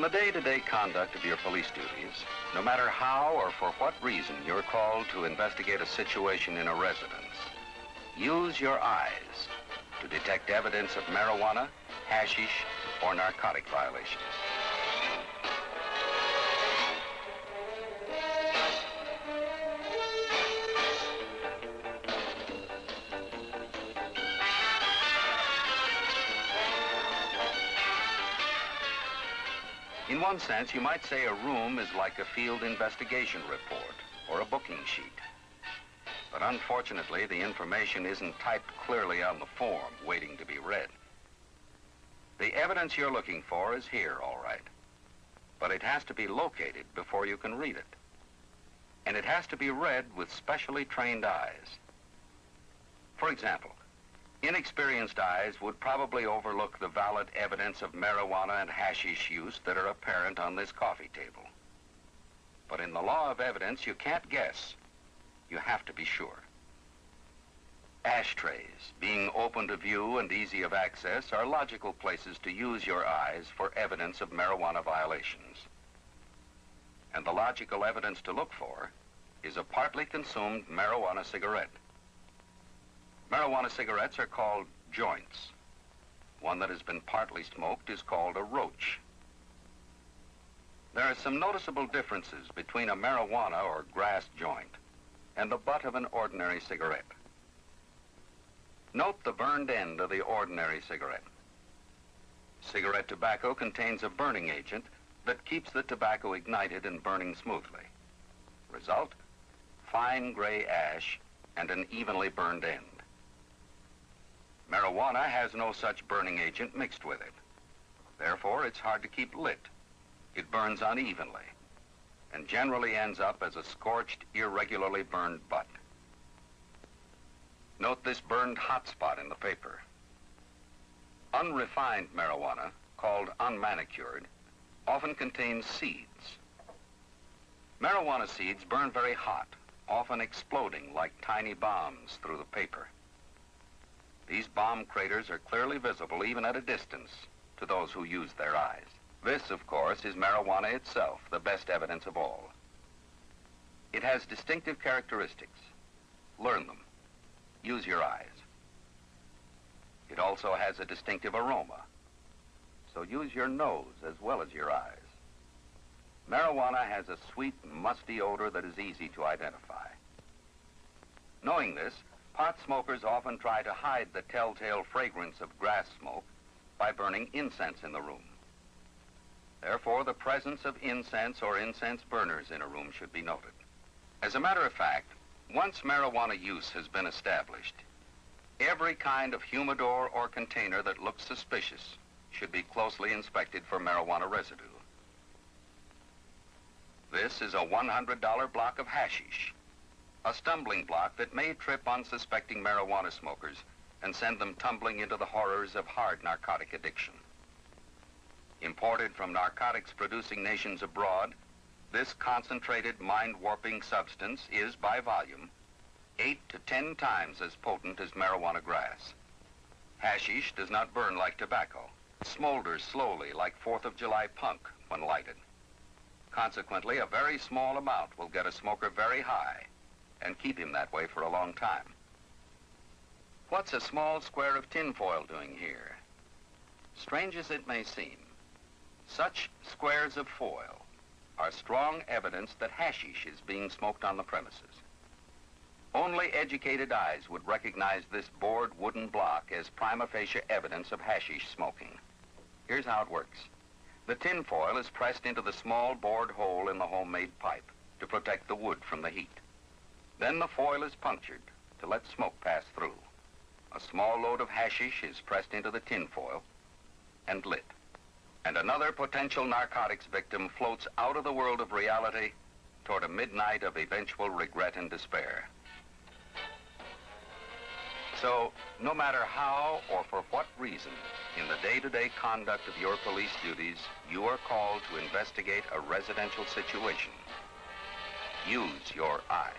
the day-to-day conduct of your police duties, no matter how or for what reason you're called to investigate a situation in a residence, use your eyes to detect evidence of marijuana, hashish, or narcotic violations. In one sense, you might say a room is like a field investigation report or a booking sheet. But unfortunately, the information isn't typed clearly on the form, waiting to be read. The evidence you're looking for is here, all right. But it has to be located before you can read it. And it has to be read with specially trained eyes. For example, inexperienced eyes would probably overlook the valid evidence of marijuana and hashish use that are apparent on this coffee table. But in the law of evidence, you can't guess. You have to be sure. Ashtrays, being open to view and easy of access, are logical places to use your eyes for evidence of marijuana violations. And the logical evidence to look for is a partly consumed marijuana cigarette. Marijuana cigarettes are called joints. One that has been partly smoked is called a roach. There are some noticeable differences between a marijuana or grass joint and the butt of an ordinary cigarette. Note the burned end of the ordinary cigarette. Cigarette tobacco contains a burning agent that keeps the tobacco ignited and burning smoothly. Result, fine gray ash and an evenly burned end. Marijuana has no such burning agent mixed with it. Therefore, it's hard to keep lit. It burns unevenly and generally ends up as a scorched, irregularly burned butt. Note this burned hot spot in the paper. Unrefined marijuana, called unmanicured, often contains seeds. Marijuana seeds burn very hot, often exploding like tiny bombs through the paper. These bomb craters are clearly visible even at a distance to those who use their eyes. This, of course, is marijuana itself, the best evidence of all. It has distinctive characteristics. Learn them. Use your eyes. It also has a distinctive aroma, so use your nose as well as your eyes. Marijuana has a sweet, musty odor that is easy to identify. Knowing this, pot smokers often try to hide the telltale fragrance of grass smoke by burning incense in the room. Therefore, the presence of incense or incense burners in a room should be noted. As a matter of fact, once marijuana use has been established, every kind of humidor or container that looks suspicious should be closely inspected for marijuana residue. This is a $100 block of hashish, a stumbling block that may trip unsuspecting marijuana smokers and send them tumbling into the horrors of hard narcotic addiction. Imported from narcotics-producing nations abroad, this concentrated, mind-warping substance is, by volume, 8 to 10 times as potent as marijuana grass. Hashish does not burn like tobacco. It smolders slowly like 4th of July punk when lighted. Consequently, a very small amount will get a smoker very high and keep him that way for a long time. What's a small square of tinfoil doing here? Strange as it may seem, such squares of foil are strong evidence that hashish is being smoked on the premises. Only educated eyes would recognize this bored wooden block as prima facie evidence of hashish smoking. Here's how it works. The tinfoil is pressed into the small bored hole in the homemade pipe to protect the wood from the heat. Then the foil is punctured to let smoke pass through. A small load of hashish is pressed into the tinfoil and lit. And another potential narcotics victim floats out of the world of reality toward a midnight of eventual regret and despair. So, no matter how or for what reason, in the day-to-day conduct of your police duties, you are called to investigate a residential situation, use your eyes.